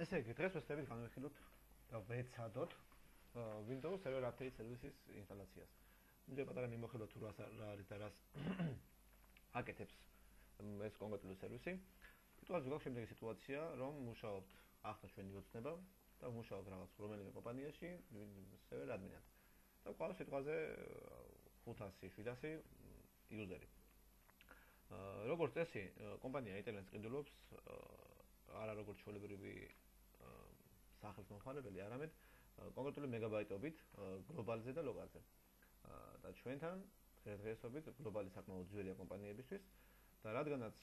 ესე იგი, დღეს ვესწრებით განვიხილოთ და ვეცადოთ Windows Server Update Services ინსტალაციას. მე პატარა მიმოხილოთ თუ რა არის და რას აკეთებს ეს კონკრეტული სერვისი. თვითონ ზოგადად შემდეგი სიტუაცია, რომ მუშაობთ ახლა ჩვენი ოცნება და მუშაობთ რაღაც რომელიმე კომპანიაში server admin-ად. და ყველა სიტყვაზე 500-700 იუზერი. როგორც წესი, კომპანია იტალიანს ყიდულობს არა როგორც ჩვეულებრივი სახლის მომხმარებელი, არამედ კონკრეტული მეგაბაიტობით გლობალზე და ლოკალზე. და ჩვენთან დღესდღეობით გლობალი საკმაოდ ძვირია კომპანიებისთვის და რადგანაც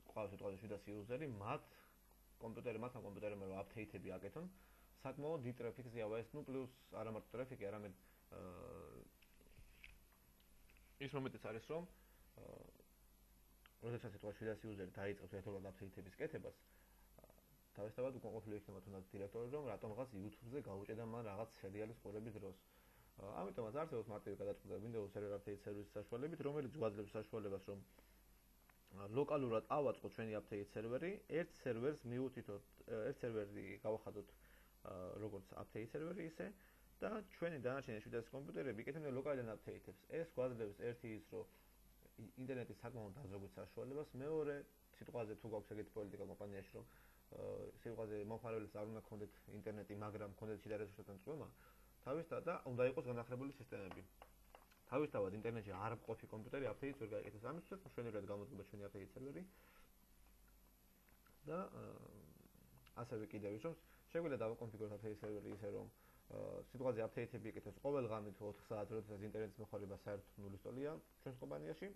ყველა სიტყვაზე 700 იუზერი, მათთან კომპიუტერებმა რომ აპდეიტები აკეთონ, საკმაოდ დიდ ტრაფიკზე ავა ეს, პლუს არა მარტო ტრაფიკი, არამედ ის მომენტიც არის, რომ როდესაც სიტყვა 700 იუზერი დაიწყებს ერთობლად აპდეიტების კეთებას, თავისთავად უკმაყოფილო იქნება თუნდაც დირექტორი, რომ რატომღაც YouTube-ზე გაუჭედა მან რაღაც სერიალის ყურების დროს. ამიტომაც არსებობს მარტივი გადაწყვეტა Windows Server Update Service-ის საშუალებით, რომელიც გვაძლევს საშუალებას, რომ ლოკალურად ავაწყოთ ჩვენი update სერვერი, ერთ სერვერს მიუთითოთ, ერთ სერვერი გავახადოთ როგორც update სერვერი ისე და ჩვენი დანარჩენი 700 კომპიუტერები იკეთებენ ლოკალიდან update-ებს. ეს გვაძლევს ერთი ის, რომ ინტერნეტის საკმაოდ დაზოგვის საშუალებას, მეორე სიტყვაზე თუ გვაქვს ეგეთი პოლიტიკა კომპანიაში, რომ სიტყვაზე მომხმარებელს არ უნდა ქონდეთ ინტერნეტი, მაგრამ ქონდეთ შიდა რესურსებთან წვემა, თავისთავად და უნდა იყოს განახლებული სისტემები. თავისთავად ინტერნეტში არ მყოფი კომპიუტერი update-ს ვერ გააკეთებს. ამისთვის მშვენივრად გამოდგება ჩვენი update სერვერი და ასევე კიდევ ის, რომ შეგვიძლია დავაკონფიგუროთ update სერვერი ისე, რომ სიტყვაზე update-ები იკეთოს ყოველ ღამით 4 საათს, როდესაც ინტერნეტის მოხმარება საერთოდ ნულის ტოლია ჩვენს კომპანიაში.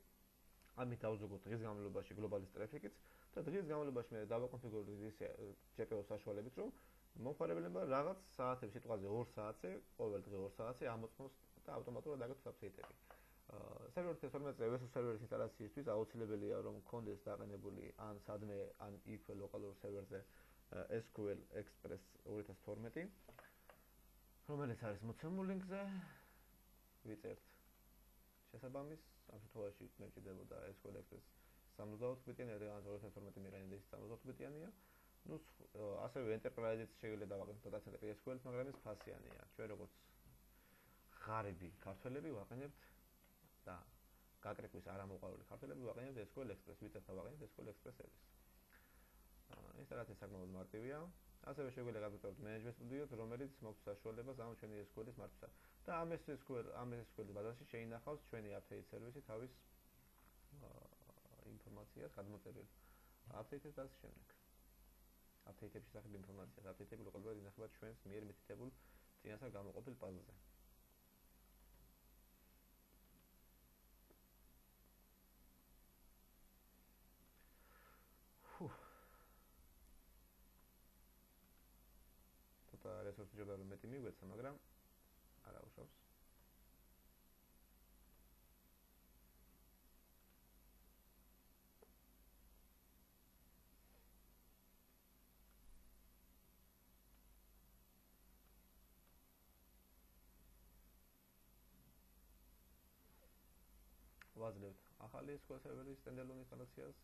ამით დავზოგოთ დღის განმავლობაში გლობალის ტრაფიკიც და დღის განმავლობაში მე დავაკონფიგუროთ ისე GPU საშუალებით, რომ მომხმარებელებმა რაღაც საათებს სიტყვაზე 2 საათზე, ყოველ დღე 2 საათზე ამოწმოს და ავტომატურად აგოთ აპდეიტები. სერვერის 12 წელს სერვერის ინსტალაციისთვის აუცილებელია რომ გქონდეს დაყენებული ან სადმე ან იქ ლოკალურ სერვერზე SQL Express 2012, რომელიც არის მოცემულ ლინკზე. ვიწერთ შესაბამის, ამ შემთხვევაში მე მჭირდებოდა SQL Express 64 ბიტიანი, რადგან 2012 მიღწევა 64 ბიტიანია. ნუ ასევე Enterprise-იც შეიძლება დავაკეთოთ დატაცები SQL-ით, მაგრამ ეს ფასიანია. ჩვენ როგორც ღარიბი ქართველები ვაყენებთ და გაკრეკვის არამოყვარული ქართველები ვაყენებთ SQL Express, ვიწერთ და ვაყენებთ SQL Express service. ინსტალაცია საკმაოდ მარტივია. ასევე შეგვიძლია გავაკეთოთ Management Studio-ს, რომელიც მოგვცემს საშუალებას ამ ჩვენი SQL-ის მართვისა. და ამ SQL-ის ბაზაში შეინახავს ჩვენი update სერვისი თავის ინფორმაციას გადმოწერილ update-ებს და ამ შემდეგ. Update-ების შესახებ ინფორმაციას, update-ები ლოკალურად ინახება ჩვენს მიერ მითითებულ წინასწარ გამოყოფილ პაზზე. და რესურსი ჯერ მეტი მიგვეცა, მაგრამ არა უშავს. ვაძლევთ ახალი SQL სერვერის standalone ინსტალაციას,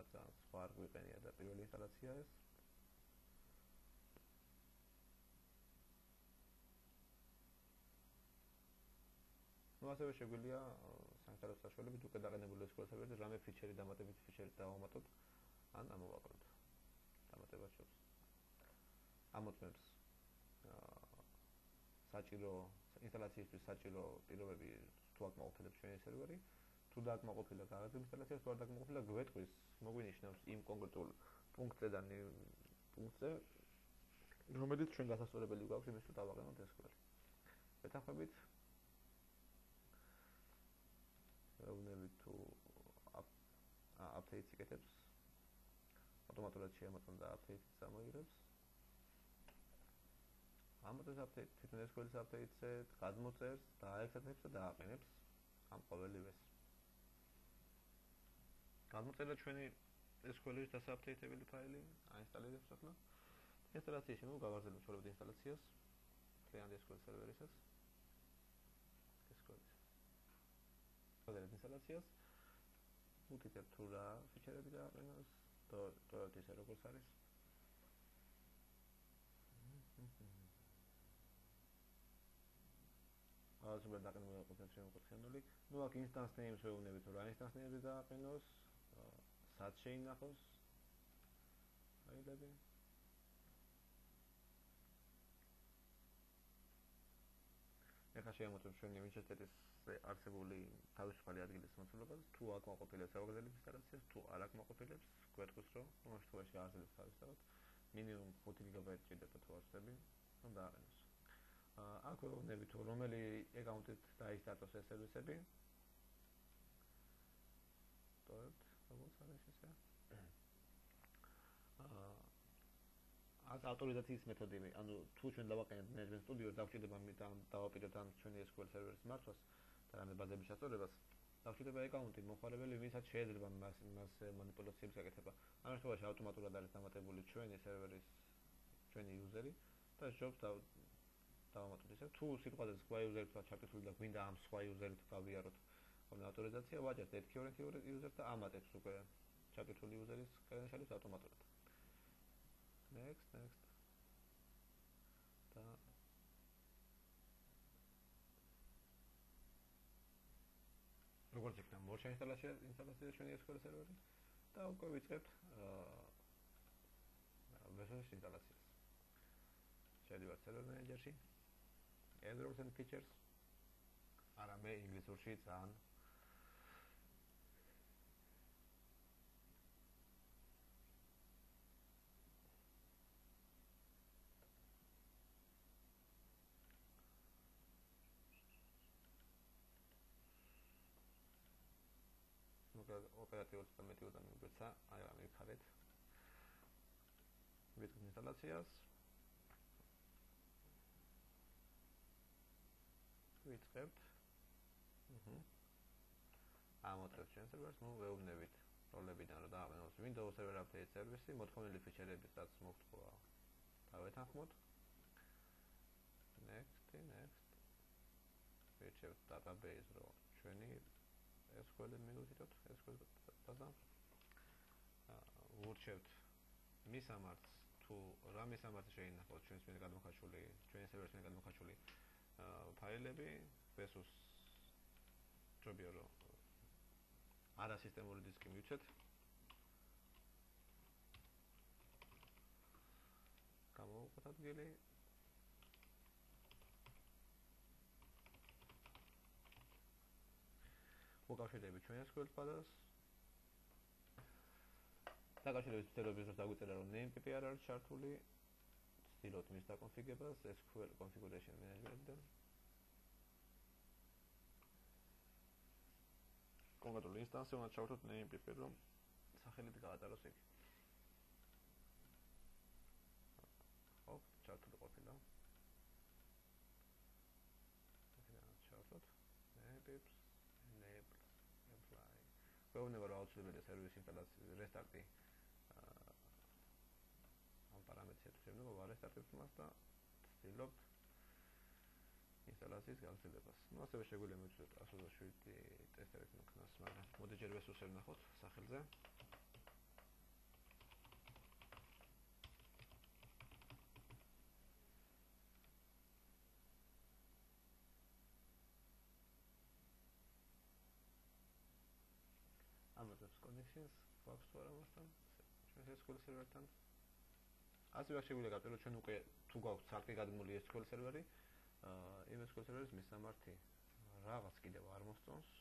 რადგან სხვა არ გვიყენია და პირველი ინსტალაცია ეს. ასევე შეგვიძლია საინსტალაციო საშუალებით უკვე დაყენებული SQL სერვერზე რამე ფიჩერი დამატებითი ფიჩერი დავამატოთ ან ამოვაკლოთ. დამატებას შობს. ამოწმებს საჭირო ინსტალაციისთვის საჭირო პირობები თუ აკმაყოფილებს ჩვენი სერვერი, თუ დააკმაყოფილა გარეგან ინსტალაციას, თუ არ დააკმაყოფილა გვეტყვის, მოგვინიშნავს იმ კონკრეტულ პუნქტიდან პუნქტზე, რომელიც ჩვენ გასასწორებელი გვაქვს იმის, რომ დავაყენოთ SQL. მეთანხმებით ვეუბნებით თუ update-ს იკეთებს, ავტომატურად შეემოწმება და update-ს გამოიღებს. ამოწმებს update, თვითონ SQL-ის update-ზე გადმოწერს, დააექსეთებს და დააყენებს ამ ყოველივეს. გადმოწერდა ჩვენი SQL-ის დასაპდეიტებელი ფაილი, აინსტალირებს ახლა. ინსტალაციაში გავაგრძელებთ ჩვენებად ინსტალაციას, მთლიანი SQL სერვერისას. ინსტალაციას უთითებთ თუ რა ფიჩერები დააყენოს, და ისე როგორც არის თავისუფლად დაყენებულა შემოყრხენული. ნუ აქ instance names ვეუბნებით, რომ რა instance names-ი დააყენოს, სად შეინახოს ფაილები. ეხლა შევამოწმოთ ჩვენი Winchester-ის არსებული თავისუფალი ადგილის მოცულობას, თუ აქ მოყოფილებს საუბრელი ინსტალაციას, თუ არ აქ მოყოფილებს, გვერდს რომ ამ შემთხვევაში არსებობს თავისთავად მინიმუმ 5 გიგაბაიტი ჭირდება თუ არსები, რომ დააყენოს. აქ ვეუბნებით, რომელი აკაუნტით დაისტარტოს ეს სერვისები. ტოვებთ, როგორც არის ესე. აქ ავტორიზაციის მეთოდები, ანუ თუ ჩვენ დავაყენებთ Management Studio-ს, დაგვჭირდება დავაპირებთ ამ ჩვენი SQL სერვერის მართვას და რამე ბაზების შესწორებას, დაგვჭირდება აკაუნტი მომხმარებელი, ვისაც შეიძლება მას მანიპულაციების გაკეთება. ამ შემთხვევაში ავტომატურად არის დამატებული ჩვენი სერვერის ჩვენი იუზერი და ჯობს დავამატოთ ისე, თუ სიტყვაზე სხვა იუზერი თქვა ჩაკეთული და გვინდა ამ სხვა იუზერით გავიაროთ ხოლმე ავტორიზაცია, ვაჭერთ ერთი იუზერს და ამატებს უკვე ჩაკეთული იუზერის კრედენშალებს ავტომატურად. Next. და როგორც იქნება მორ შეინსტალაცია ჩვენი SQL სერვერი და უკვე ვიწყებთ version ინსტალაციას. შევიდეთ server manager-ში. Errors and features. არამე ინგლისურში ძალიან ოპერატიული სისტემები მიგეცა, აი რა მივიხარეთ. ვიწყებთ ინსტალაციას. ვიწყებთ. ამოწევთ ჩვენ სერვერს, ნუ ვეუბნებით როლებიდან რომ დააყენოს Windows Server Update სერვისი, მოთხოვნილი ფიჩერებისაც მოგთხოვა. დავეთანხმოთ. Next. ვირჩევთ database, რომ ჩვენი SQL-ი მივუწოდოთ, SQL ბაზა. ვურჩევთ მისამართს, თუ რა მისამართი შეინახოთ ჩვენს მიერ გადმოხაჩული, ჩვენი სერვერის მიერ გადმოხაჩული ფაილები, versus ჯობია რომ არა სისტემური დისკი მივცეთ. გამოვუყოთ ადგილი. მოკავშირეები ჩვენ SQL ბაზას. დაკავშირების მცდელობის დროს დაგვიწერა რომ name-PP არ არის ჩართული. ვცდილობთ მის დაკონფიგებას SQL configuration manager-დან. კონკრეტული ინსტანსი უნდა ჩავთვალოთ name-PP, რომ სახელით გაატაროს იქ. ჩართული ყოფილა. ჩავთვალოთ name-PP enable apply. ვეუბნება რომ აუცილებელია სერვერის ინსტალაციის რესტარტი. ამ პარამეტრებს შეიძლება ვარესტარტებთ მას და ვცდილობთ ინსტალაციის გაგრძელებას. ნუ ასევე შეგვიძლია მივუწოდოთ 127 ტესტერით მოქმედს, მაგრამ მოდი ჯერ ვესურსებ ნახოთ სახელზე. ამოწევს connections, გვაქვს თუ არა მასთან, ჩვენს SQL სერვერთან. ასევე შეგვიძლია გავწეროთ ჩვენ უკვე თუ გვაქვს ცალკე გადმული SQL სერვერი, იმ SQL სერვერის მისამართი რაღაც კიდევ არ მოსწონს.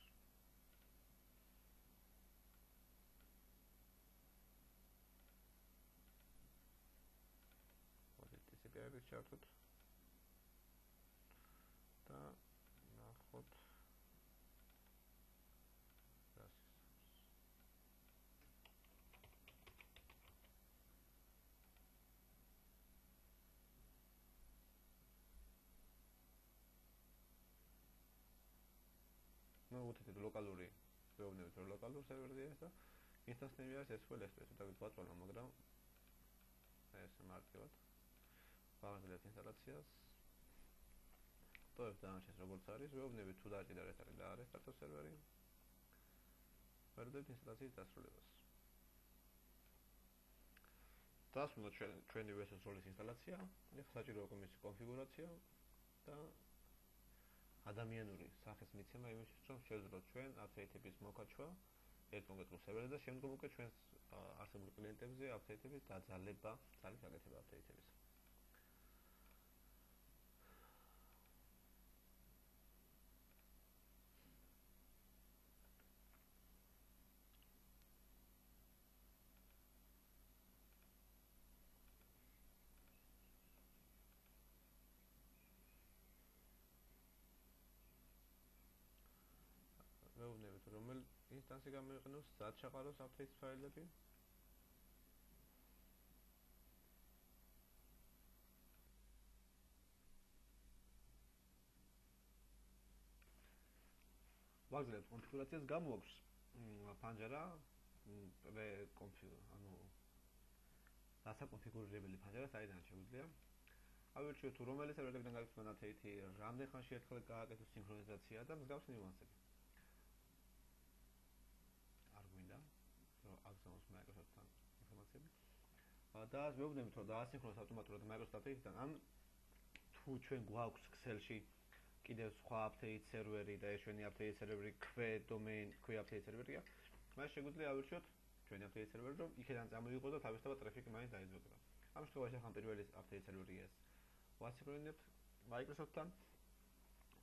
მოდით TCP/IP-ს ჩავთვალოთ და ნახოთ ვუთითით ლოკალური, ვეუბნებით რომ ლოკალურ სერვერია ეს და instance name-ი არის SQL Express, და გვიწყვალა, მაგრამ ეს მარტივად. ვაღწევთ ინსტალაციას. ტოვებთ დანარჩენს როგორც არის, ვეუბნებით თუ დააჭირდა რესტარტი და არესტარტოს სერვერი. ვერდებთ ინსტალაციის დასრულებას. დასრულდა ჩვენი VS Rolls ინსტალაცია, ახლა საჭიროა მისი კონფიგურაცია და ადამიანური სახის მიცემა იმისთვის, რომ შევძლოთ ჩვენ აპდეიტების მოკაჩვა ერთ კონკრეტულ სერვერზე და შემდგომ უკვე ჩვენს არსებული კლიენტებზე აპდეიტების დაძალება, ძალით გაკეთება აპდეიტების. მეუბნებით, რომელ ინსტანსი გამოიყენოს სად ჩაყაროს აპდეიტის ფაილები? ვაგზავნებთ კონფიგურაციას გამოაქვს ფანჯარა ანუ დასაკონფიგურირებელი ფანჯარა, საიდან შეგვიძლია ავირჩიოთ თუ რომელი სერვერებიდან გაიქცნენ აპდეიტი, რამდენ ხანში ერთხელ გააკეთოს სინქრონიზაცია და მსგავსი ნიუანსები. არ გვინდა რომ აგზავნოს Microsoft-თან ინფორმაციები. და მეუბნებით, რომ დაასინქრონოს ავტომატურად Microsoft აპდეიტიდან, ან თუ ჩვენ გვაქვს Excel-ში კიდევ სხვა აპდეიტ სერვერი და ეს ჩვენი აპდეიტ სერვერი ქვე აპდეიტ სერვერია, მას შეგვიძლია ავირჩიოთ ჩვენი აპდეიტ სერვერი, რომ იქიდან წამოიღოს და თავისთავად ტრაფიკი მაინც დაიზოგება. ამ შემთხვევაში ახლა პირველი აპდეიტ სერვერია ეს. ვასინქრონებთ Microsoft-თან.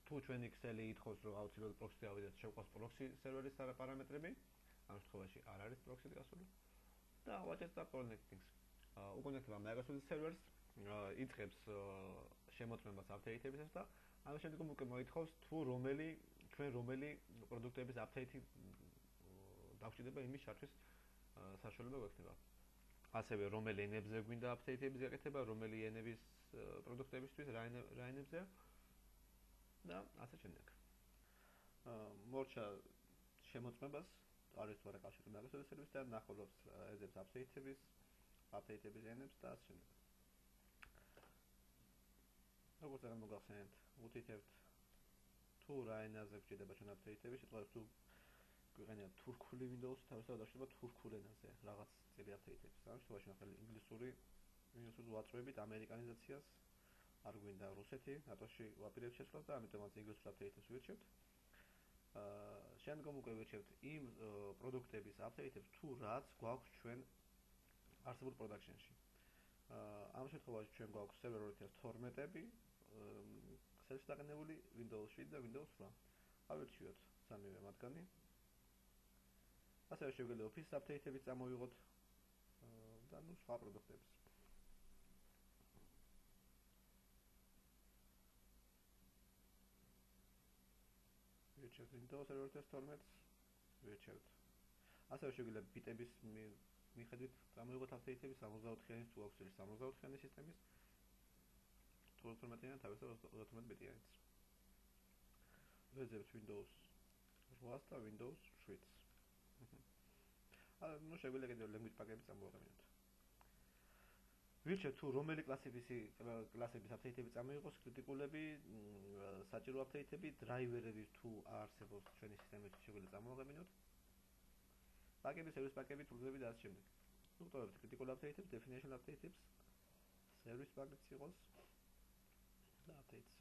თუ ჩვენი Excel-ი ითხოვს, რომ აუცილებლად პროქსი ავიდეთ, შევყავს პროქსი სერვერის პარამეტრები. ამ შემთხვევაში არ არის პროქსი გასული. და whatever the connectings. უკონექტება Microsoft servers იწყებს შემოწმებას აპდეიტებისას და ამ შემდგომ უკვე მოითხოვს თუ რომელი პროდუქტების აპდეიტი დაგვჭირდება იმის ჩართვის საშუალება გვექნება. ასევე რომელი ენებზე გვინდა აპდეიტების გაკეთება, რომელი ენების პროდუქტებისთვის რა ენებზეა და ასე შემდეგ. მორჩა შემოწმებას არის თუ არა კავშირი Microsoft server-ისთან, ნახულობს ეზებს აპდეიტების ენებს და ასე შემდეგ. როგორც აღარ მოგახსენეთ, უთითებთ თუ რა ენაზე გვჭირდება ჩვენ აპდეიტები, შეტყობთ თუ გვიყენებთ თურქული Windows-ი, თავისთავად დაშვება თურქულ ენაზე რაღაც წილი აპდეიტებს. ამ შემთხვევაში ახლა ინგლისური ვაწვევით ამერიკანიზაციას, არ გვინდა რუსეთი, NATO-ში ვაპირებთ შეცვლას და ამიტომაც ინგლისურ აპდეიტებს ვირჩევთ. შემდგომ უკვე ვირჩევთ იმ პროდუქტების აპდეიტებს თუ რაც გვაქვს ჩვენ არსებულ production-ში. ამ შემთხვევაში ჩვენ გვაქვს server 2012-ები, Excel-ში დაყენებული Windows 7 და Windows 8. ავირჩიოთ სამივე მათგანი. ასევე შეგვიძლია Office აპდეიტებიც წამოვიღოთ და ნუ სხვა პროდუქტებს. ვირჩევთ Windows Server 2012-ს, ვირჩევთ. ასევე შეგვიძლია ბიტების მიხედვით წამოვიღოთ აპდეიტები 64-იანის თუ აქვს 64-იანი სისტემის. თუ 12-იანი თავისთავად 32 ბიტიანიც. ვეძებთ Windows 8-ს და Windows 7-ს. ნუ შეგვიძლია კიდევ language პაკეტები წამოვიღებინოთ. ვირჩევთ თუ რომელი კლასების აპდეიტები წამოიღოს, კრიტიკულები, საჭირო აპდეიტები, დრაივერები თუ არსებობს ჩვენი სისტემაში შეგვიძლია წამოვიღებინოთ. პაკეტები, service პაკეტები, თულები და ასე შემდეგ. ნუ ვტოვებთ critical update-ებს, definition update-ებს, service packets იყოს და updates.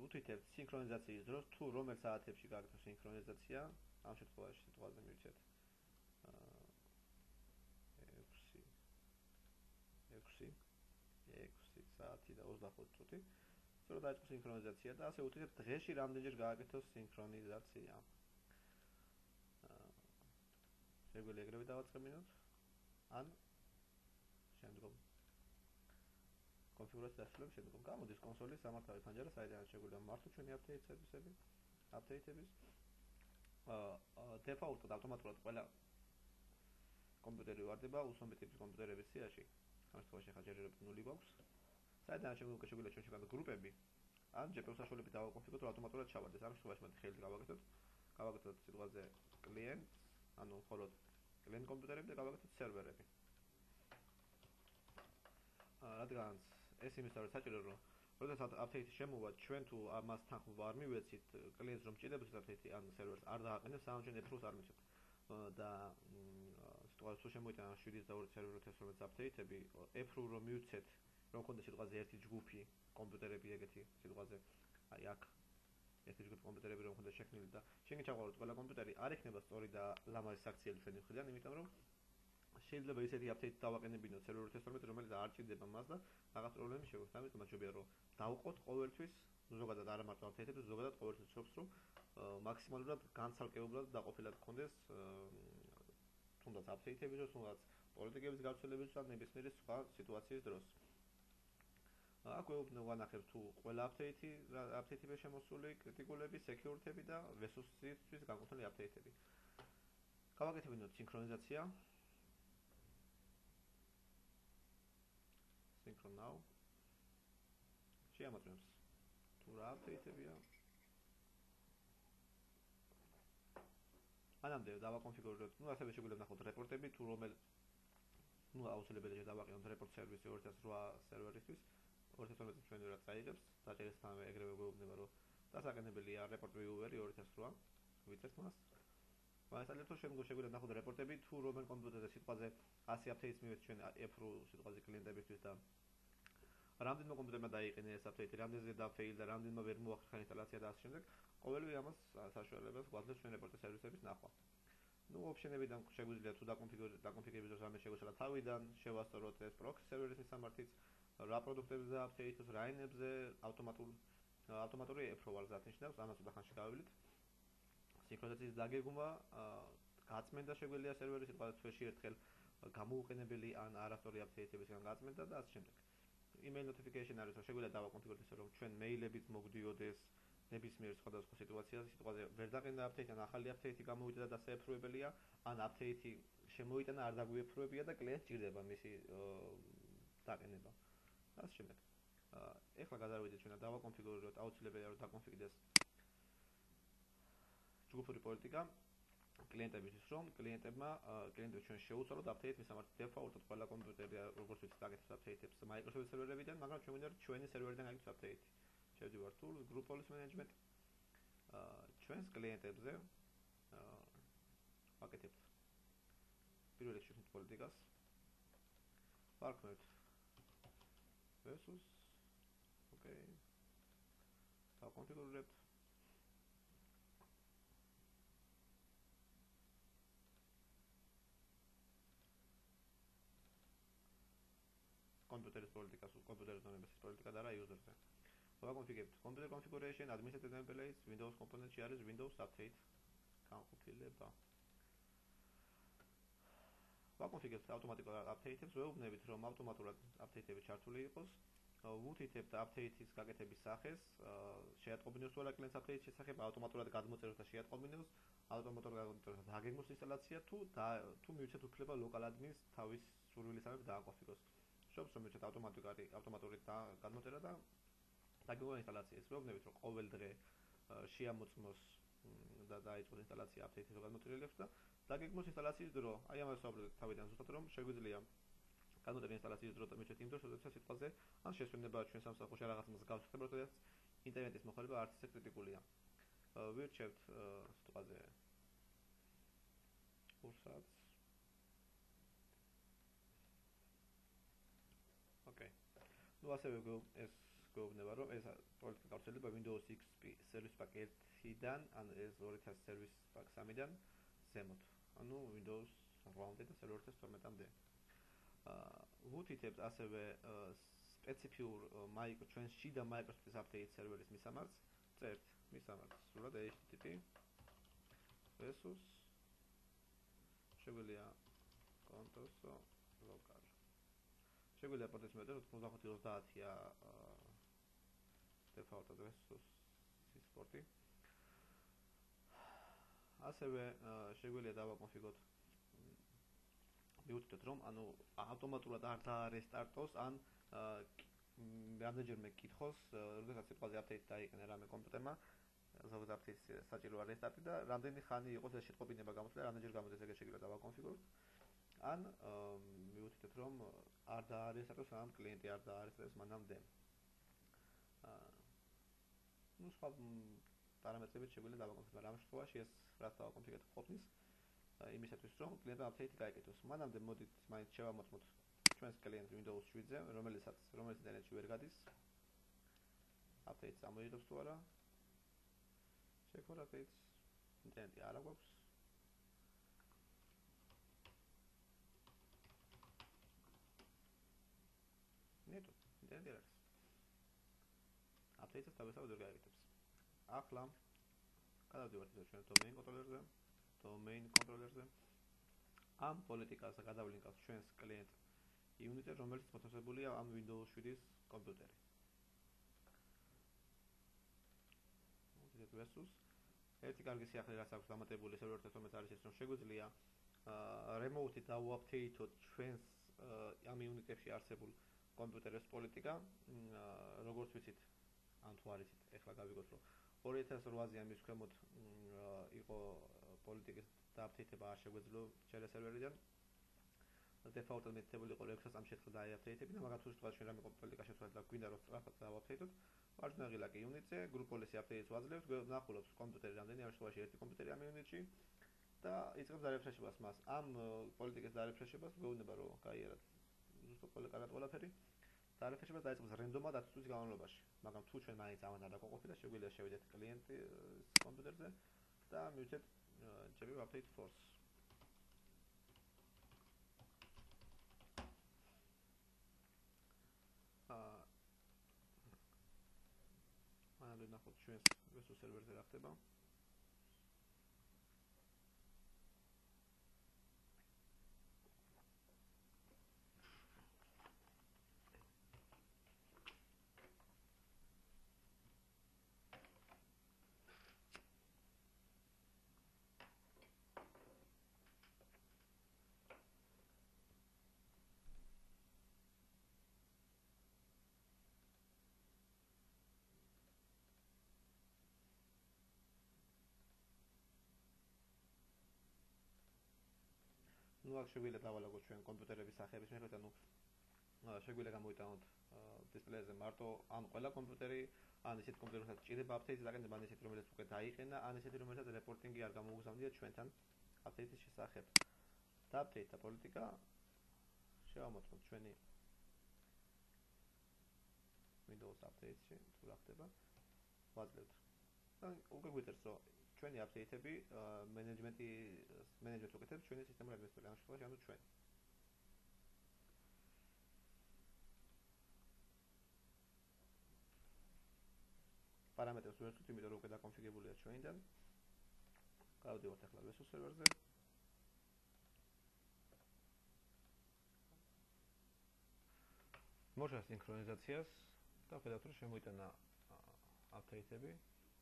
უთითებთ სინქრონიზაციის დროს თუ რომელ საათებში გააკეთოს სინქრონიზაცია, ამ შემთხვევაში სიტყვაზე მივირჩეთ 6 საათი და 25 წუთი. სწორად დაიწყოს სინქრონიზაცია და ასე უთითებთ დღეში რამდენჯერ გააკეთოს სინქრონიზაცია. შეგვიძლია ეგრევე დავაწყებინოთ ან შემდგომ კონფიგურაცია დასრულების შემდგომ გამოდის კონსოლის სამართავი ფანჯარა, საიდანაც შეგვიძლია მართო ჩვენი აპდეიტების. დეფაულტად ავტომატურად ყველა კომპიუტერი ვარდება უსვამი ტიპის კომპიუტერების სიაში. ამ შემთხვევაში ახლა ჯერჯერობით 0 გვაქვს. საიდანაც შეგვიძლია ჩვენში განდა გრუპები ან GPU-ს საშუალებით დავაკონფიგუროთ, რომ ავტომატურად ჩავარდეს. ამ შემთხვევაში მათ ხელით გავაკეთოთ სიტყვაზე client, ანუ მხოლოდ client კომპიუტერები და გავაკეთოთ სერვერები. რადგანაც ეს იმის არის საჭირო, რომ როდესაც აპდეიტი შემოვა, ჩვენ თუ ამას თანხმობა არ მივეცით კლიენტს რომ ჭირდება აპდეიტი ან სერვერს არ დააყენებს, სანამ ჩვენ F-ს არ მიცემთ. და სიტყვაზე თუ შემოიტანა 7 და 2 სერვერი 2012 აპდეიტები, F-ს რომ მივცეთ რომ გქონდეს სიტყვაზე ერთი ჯგუფი კომპიუტერები ეგეთი სიტყვაზე აი აქ ერთი ჯგუფი კომპიუტერები რომ გქონდეს შექმნილი და შენ ჩავყავოთ ყველა კომპიუტერი არ იქნება სწორი და ლამაზი საქციელი ჩვენი მხრიდან, იმიტომ რომ შეიძლება ისეთი აპდეიტი დავაყენებინოთ სერვერ 12, რომელიც არ ჭირდება მას და რაღაც პრობლემები შეგვექნება, ამიტომ მაშობია რომ დავყოთ ყოველთვის ზოგადად არა მარტო აპდეიტები, ზოგადად ყოველთვის ვშობს რომ მაქსიმალურად განცალკევებლად დაყოფილად გქონდეს თუნდაც აპდეიტების დროს, თუნდაც პოლიტიკების გავრცელების ან ნებისმიერი სხვა სიტუაციის დროს. აქ ვანახებთ თუ ყველა აპდეიტები შემოსული, კრიტიკულები, სეკიურიტები და Vesus-ისთვის განკუთვნილი აპდეიტები. გავაკეთებინოთ სინქრონიზაცია. Synchron now. შეამოწმებს თუ რა აპდეიტებია. მანამდე დავაკონფიგურებთ, ასევე შეგვიძლია ნახოთ რეპორტები, თუ აუცილებელია დავაყენოთ რეპორტ სერვისი 2008 სერვერისთვის. 2012 ჩვენ ვერა წაიღებს, დაჭერისთანავე ეგრევე გვეუბნება, რომ დასაყენებელია რეპორტ ვიუვერი 2008, ვიწერთ მას. მაგალითად, თუ შეგვიძლია ნახოთ რეპორტები, თუ რომელ კომპიუტერზე სიტყვაზე 100 აპდეიტს მივეც ჩვენ F-ru სიტყვაზე კლიენტებისთვის და რამდენმა კომპიუტერმა დაიყენე ეს აპდეიტი, რამდენზე დაფეილდა, რამდენმა ვერ მოახერხა ინსტალაცია და ასე შემდეგ, ყოველივე ამას საშუალებას გვაძლევს ჩვენ რეპორტის სერვისების ნახვა. ოფშენებიდან შეგვიძლია თუ დაკონფიგურების დროს რამე შეგვეცადა თავიდან, შევასწოროთ ეს პროქსი სერვერის მისამართიც, რა პროდუქტებზე და აპდეიტებს, რა ენებზე, ავტომატური ეპროვალს ნიშნავს, ამას უდა ხანში გავივლით. სინქრონიზაციის დაგეგმვა, გაწმენდა შეგვიძლია სერვერის თვეში ერთხელ გამოუყენებელი ან არასწორი აპდეიტებისგან გაწმენდა და ასე შემდეგ. Email notification არის, რომ შეგვიძლია დავაკონფიგუროთ ისე, რომ ჩვენ მეილებით მოგდიოდეს ნებისმიერ სხვადასხვა სიტუაციაზე, სიტყვაზე ვერ დაყენდა აპდეიტი, ან ახალი აპდეიტი გამოვიდა და დასაეფრუებელია, ან აპდეიტი შემოიტანა, არ დაგვიეფრუებია და კლიენტს ჭირდება მისი დაყენება. ასე შემდეგ. ეხლა გადავიდეთ ჩვენ დავაკონფიგუროთ, აუცილებელია რომ დაკონფიგურდეს ჯგუფური პოლიტიკა კლიენტებისთვის, რომ კლიენტებს ჩვენ შეუცვალოთ აპდეიტ მისამართი დეფაულტად ყველა კომპიუტერი როგორც ვიცით აკეთებს აპდეიტებს Microsoft სერვერებიდან, მაგრამ ჩვენ გვინდა ჩვენი სერვერიდან აკეთოს აპდეიტი. შევდივართ Tools, Group Policy Management. ჩვენს კლიენტებზე აკეთებთ პირველ რიგში პოლიტიკას. ვარქმევთ Vesus. Okay. დავკონფიგურებთ. კომპიუტერის პოლიტიკას, კომპიუტერის დონების პოლიტიკა და რა user-ზე. დავაკონფიგურებთ Computer Configuration, Administrative Templates, Windows კომპონენტში არის Windows Update განყოფილება. ვაკონფიგურებთ ავტომატიკურ აპდეიტებს, ვეუბნებით რომ ავტომატურად აპდეიტები ჩართული იყოს. ვუთითებთ აპდეიტის გაკეთების სახეს, შეატყობინოს თუ არა კლიენტს აპდეიტის შესახებ, ავტომატურად გადმოწეროთ და შეატყობინოს, ავტომატურად გადმოწეროთ დაგეგმოს ინსტალაცია თუ მივცეთ უფლება local admin-ს თავის სურვილისამებრ დააკონფიგუროს. შობს რომ მივცეთ ავტომატური გადმოწერა და დაგეგმოს ინსტალაცია. ვეუბნებით რომ ყოველ დღე შეამოწმოს და დაიწყოს ინსტალაცია აპდეიტის გადმოწერილებს და დაგეგმოს ინსტალაციის დრო. აი ამას ვსაუბრობთ თავიდან ზუსტად რომ შეგვიძლია განუწერა ინსტალაციის დრო და მივცეთ იმ დროს, როდესაც სიტყვაზე ან შესვენება ჩვენ სამსახურში რაღაც მას გავხსნებთ, როდესაც ინტერნეტის მოხმარება არც ისე კრიტიკულია. ვირჩევთ სიტყვაზე კურსაც. Okay. ასევე ეს გვეუბნება რომ ეს პოლიტიკა გავრცელდება Windows XP Service Pack 1-დან ან ეს 2000 Service Pack 3-დან ზემოთ. ანუ Windows 8-მდე და Server 12-მდე. ვუთითებთ ასევე სპეციფიურ ჩვენს შიდა Microsoft-ის აპდეიტ სერვერის მისამართს, წერთ მისამართს, სრულად http Vesus შეგვიძლია console local. შეგვიძლია პორტის მეტად 8530-ია default-ად Vesus-ის პორტი. ასევე შეგვიძლია დავაკონფიგუროთ მივუთითოთ რომ ანუ ავტომატურად არ დაარესტარტოს ან რამდენჯერმე კითხოს, როდესაც სიტყვაზე აპდეიტი დაიყენე რამე კომპიუტერმა, ზოგადად აპდეიტის საჭიროა რესტარტი და რამდენი ხანი იყოს ეს შეტყობინება გამოწვეული, რამდენჯერ გამოდის ეგრე შეგვიძლია დავაკონფიგუროთ. ან მივუთითოთ რომ არ დაარესტარტოს ან კლიენტი არ დაარესტარტოს მანამდე. სხვა პარამეტრებით შეგვიძლია დავაკონფიგუროთ. ამ შემთხვევაში ეს რაც დავაკონფიგურეთ ყოფნის იმისათვის რომ კლიენტმა აპდეიტი გაეკეთოს. მანამდე მოდით მაინც შევამოწმოთ ჩვენს კლიენტს Windows 7-ზე, რომელიც ინტერნეტში ვერ გადის. Update-ს ამოიღებს თუ არა. Check-for updates. ინტერნეტი არა გვაქვს. ნეტო, ინტერნეტი არ არის. Update-ს თავისთავად ვერ გააკეთებს. ახლა გადავდივართ ჩვენ domain controller-ზე. Domain controller-ზე. ამ პოლიტიკას გადავლინკავთ ჩვენს კლიენტ unit-ზე, რომელიც მოთავსებულია ამ Windows 7-ის კომპიუტერი. მოდით ვესუს. ერთი კარგი სიახლე რაც აქვს დამატებული სერვერთან თომაც არის ის, რომ შეგვიძლია remote-ით დავუაპდეითოთ ჩვენს ამ unit-ებში არსებულ კომპიუტერის პოლიტიკა, როგორც ვიცით, ან თუ არ იცით, ეხლა გავიგოთ, რომ 2008-ზე ამის ქვემოთ იყო პოლიტიკის დააპდეითება არ შეგვეძლო ჯერე სერვერიდან. Default-ად მითითებული იყო 6 წამში ერთხელ დააპდეითებინა, მაგრამ თუ შევთვალოთ ჩვენ რამე პოლიტიკა შევთვალოთ და გვინდა რომ სწრაფად დავაპდეითოთ, ვარჯნაღილა კი unit-ზე, group policy update-ს ვაძლევთ, ვნახულობთ კომპიუტერი რამდენი არის შემთხვევაში ერთი კომპიუტერი ამ unit-ში და იწყებს დარეფრეშებას მას. ამ პოლიტიკის დარეფრეშებას გვეუბნება რომ გაიარათ ზუსტად ყველაფერი. დარეფრეშებას დაიწყებს რენდომად 10 წუთის განმავლობაში, მაგრამ თუ ჩვენ მაინც ამან არ დაგვაყოფილდა, შეგვიძლია შევიდეთ კლიენტის კომპიუტერზე და მივცეთ GPU update force. მანამდე ნახოთ ჩვენს Windows სერვერზე რა ხდება. ნუ აქ შეგვიძლია დავალაგოთ ჩვენ კომპიუტერების სახეების მიხედვით, ანუ შეგვიძლია გამოვიტანოთ დისპლეიზე მარტო ან ყველა კომპიუტერი, ან ისეთ კომპიუტერი, რომელსაც ჭირდება update-ის დაკეთება, ან ისეთი, რომელიც უკვე დაიყენა, ან ისეთი, რომელსაც რეპორტინგი არ გამოუგზავნია ჩვენთან update-ის შესახებ. და update-თა პოლიტიკა შევამოწმოთ ჩვენი Windows update-ში, თუ რა ხდება, ვაძლევთ. და უკვე გვიწერს, რომ ჩვენი update-ები მენეჯმენტს უკეთებს ჩვენი სისტემური ადმინისტრატორი, ამ შემთხვევაში ანუ ჩვენ. პარამეტრებს ვერცვით, იმიტომ რომ უკვე დაკონფიგურებულია ჩვენიდან. გავდივართ ახლა Windows სერვერზე. მოშა სინქრონიზაციას და ხედავთ, რომ შემოიტანა update-ები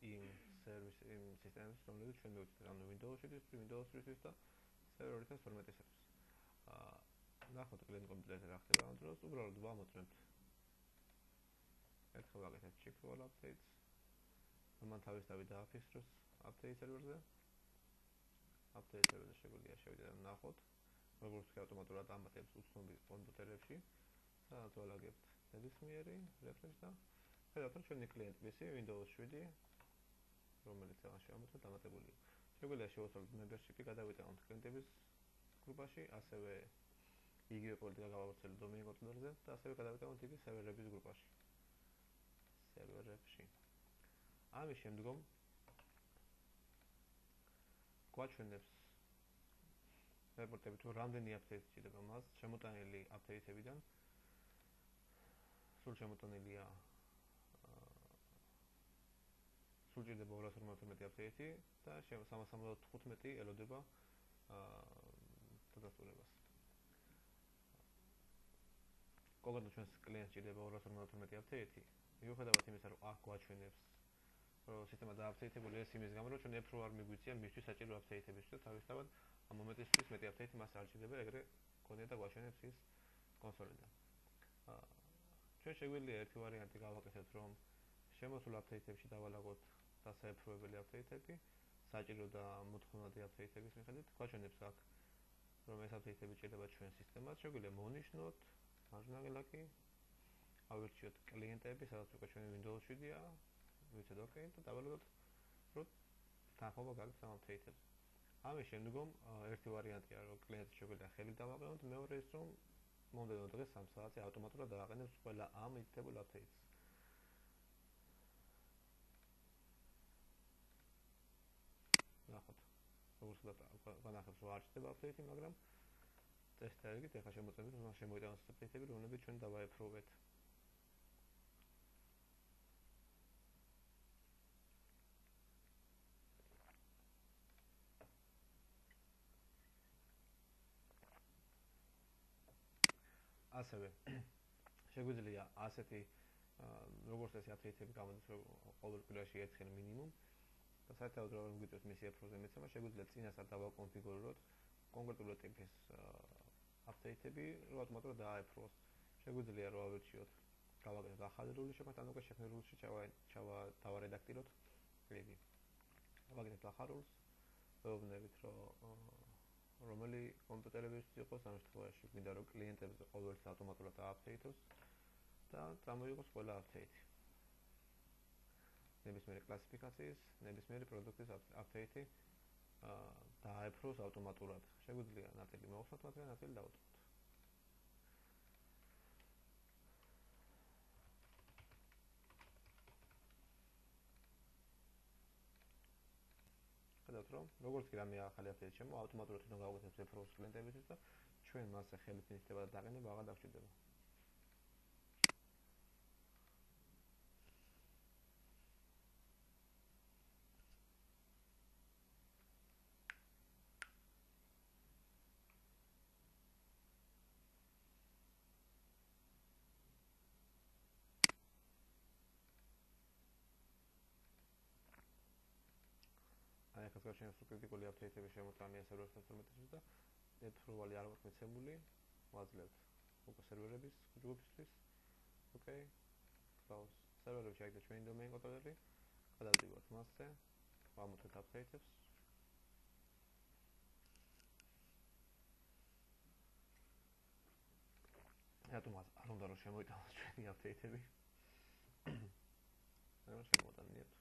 იმ სისტემის, რომლებიც ჩვენ მივუწევთ, ანუ Windows 7-ის, Windows 3-ის და server 2012-ისათვის. ნახოთ კლიენტ კომპიუტერზე რა ხდება ამ დროს, უბრალოდ ვამოწმებთ. ერთხელ ვაკეთებთ check-for updates. მან თავისთავად დააფიქსროს update server-ზე. Update server-ზე შეგვიძლია შევიდეთ და ნახოთ, როგორც კი ავტომატურად ამატებს უცნობი კომპიუტერებში. სადაც ვალაგებთ ნებისმიერი refresh და ხედავთ, რომ ჩვენი კლიენტი Windows 7 რომელიც აღარ შევამოწმოთ დამატებულია. შეგვიძლია შევასრულოთ membership-ი, გადავიტანოთ კლიენტების გრუპაში, ასევე იგივე პოლიტიკა გავავრცელოთ domain controller-ზე და ასევე გადავიტანოთ იგი სერვერების გრუპაში. სერვერებში. ამის შემდგომ გვაჩვენებს რეპორტები თუ რამდენი update ჭირდება მას, შემოტანილი update-ებიდან. სულ შემოტანილია სულ ჭირდება 255 update-ი და 375 ელოდება დადასტურებას. კონკრეტულად ჩვენს კლიენტს ჭირდება 255 update-ი. მიუხედავად იმისა, რომ აქ გვაჩვენებს რომ სისტემა დააპდეითებული ეს იმის გამო, რომ ჩვენ F-ro არ მიგვიწია მისთვის საჭირო update-ების და თავისთავად ამ მომენტისთვის მეტი update-ი მას არ ჭირდება, ეგრე გქონია და გვაჩვენებს ის კონსოლიდან. ჩვენ შეგვიძლია ერთი ვარიანტი გავაკეთოთ, რომ შემოსულ update-ებში დავალაგოთ დასაეფროებელი update-ები, საჭირო და მოთხოვნადი update-ების მიხედვით. გვაჩვენებს აქ, რომ ეს update-ები ჭირდება ჩვენ სისტემას, შეგვიძლია მონიშნოთ, მარჯვნივ კი ავირჩიოთ კლიენტები, სადაც უკვე ჩვენი Windows 7-ია, მივცეთ OK და დავალაგოთ, რომ თანხმობა გაქვს ამ update-ებზე. ამის შემდგომ ერთი ვარიანტია, რომ კლიენტს შეგვიძლია ხელი დავაყენოთ, მეორე ის, რომ მომდევნო დღეს 3 საათზე ავტომატურად დააყენებს ყველა ამ მითითებულ აპდეიტს. ნახოთ, როგორც განახებს რომ არ ჩნდება აპდეიტი, მაგრამ ტესტი აიგეთ, ეხლა შემოწმებით, რომ შემოიტანოს აპდეიტები, რომლებიც ჩვენ დავაეპროვეთ. ასევე შეგვიძლია ასეთი როგორც ეს აპდეიტები გამოდის ყოველ კვირაში ერთხელ მინიმუმ და საერთოდ რომ გვიწევს მისი ეპროვზე მეცემა, შეგვიძლია წინასწარ დავაკონფიგუროთ კონკრეტული ტიპის აპდეიტები, რომ ავტომატურად დააეპროვოს. შეგვიძლია რომ ავირჩიოთ, გავაკეთოთ ახალი რული შექმნით, ან უკვე შექმნილ რულში დავარედაქტიროთ. იგი გავაკეთოთ ახალ რულს, ვეუბნებით, რომ რომელი კომპიუტერებისთვის იყოს ამ შემთხვევაში, გვინდა რომ კლიენტებზე ყოველთვის ავტომატურად დააპდეიტოს და წამოიღოს ყველა აპდეიტი. ნებისმიერი კლასიფიკაციის, ნებისმიერი პროდუქტის აპდეიტი დააეპროვოს ავტომატურად. შეგვიძლია ნაწილი მოვხსნათ, მაგრამ ნაწილი დავუწყოთ. ხედავთ რომ როგორც კი რამე ახალი აპდეიტი შემო, ავტომატურად თვითონ გავაკეთებს ეპროვოს კლიენტებისთვის და ჩვენ მასზე ხელით მითითება და დაყენება აღარ დაგვჭირდება. აი ახლა გაჩვენებს რომ კრიტიკული აპდეიტები შემოწამია სერვერთან 12-ში და ეპროვალი არ აქვს მიცემული, ვაძლევთ უკვე სერვერების ჯგუფისთვის. ოკეი. close. სერვერებში აიგეთ ჩვენი დომეინ კონტროლერი. გადავდივართ მასზე. ვამოწმეთ აპდეიტებს. რატომაც არ უნდა რომ შემოიტანოს ჩვენი აპდეიტები. მაგრამ შემოვიტანეთ.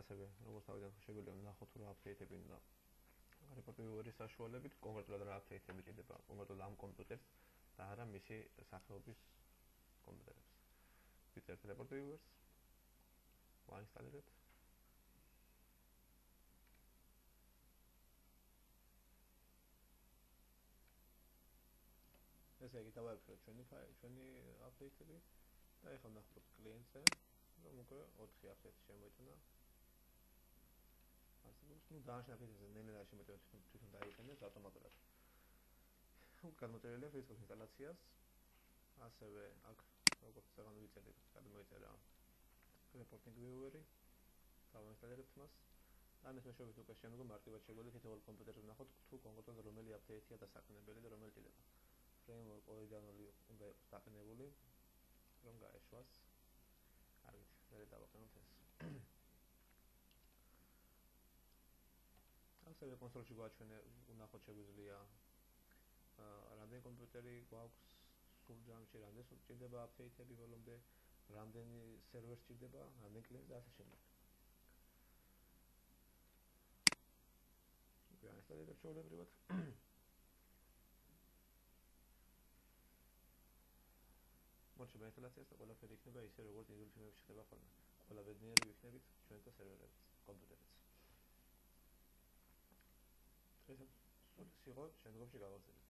ასევე როგორც თავიდან შეგვიძლია ვნახოთ რომ აპდეიტები უნდა report viewer-ის საშუალებით კონკრეტულად რა აპდეიტები ჭირდება კონკრეტულად ამ კომპიუტერს და არა მისი სახეობის კომპიუტერებს. ვიწერთ report viewer-ს, ვაინსტალირებთ. ესე იგი დავაეპროვეთ ჩვენი აპდეიტები და ეხლა ვნახოთ კლიენტზე რომ უკვე 4 აპდეიტი შემოიტანა. ну დააშნა ფიზიკაზე ნელ-ნელა შემოიტანოთ თვითონ დაიყენებს ავტომატურად. გადმოწერილია ფიზიკის ინსტალაციას. ასევე აქ როგორც წეგან ვიწერეთ, გადმოიწერა reporting viewer-ი. დავაინსტალირებთ მას. და ამის მეშვეობით უკვე შემდგომ მარტივად შეგვიძლია თითოეულ კომპიუტერზე ვნახოთ თუ კონკრეტულად რომელი აპდეიტია დასაქმებელი და რომელი ჭირდება. framework ორიგინალური უნდა იყოს დაყენებული, რომ გაეშვას. კარგით, მე დავაყენოთ ეს. ასევე კონსოლში ვნახოთ შეგვიძლია რამდენი კომპიუტერი გვაქვს სულ ჯამში, რამდენი ჭირდება აპდეიტები ბოლომდე, რამდენი სერვერს ჭირდება, რამდენი კლიენტს და ასე შემდეგ. გაინსტალირებ ჩვეულებრივად. მოჩვენა ინსტალაციას და ყველაფერი იქნება ისე როგორც ინდივიდუალურ ფილმებში ხდება ხოლმე. ყველა ბედნიერი ვიქნებით ჩვენთან სერვერებიც, კომპიუტერიც. ეს სულ ის იყო, შემდგომში გავაგზავნებთ.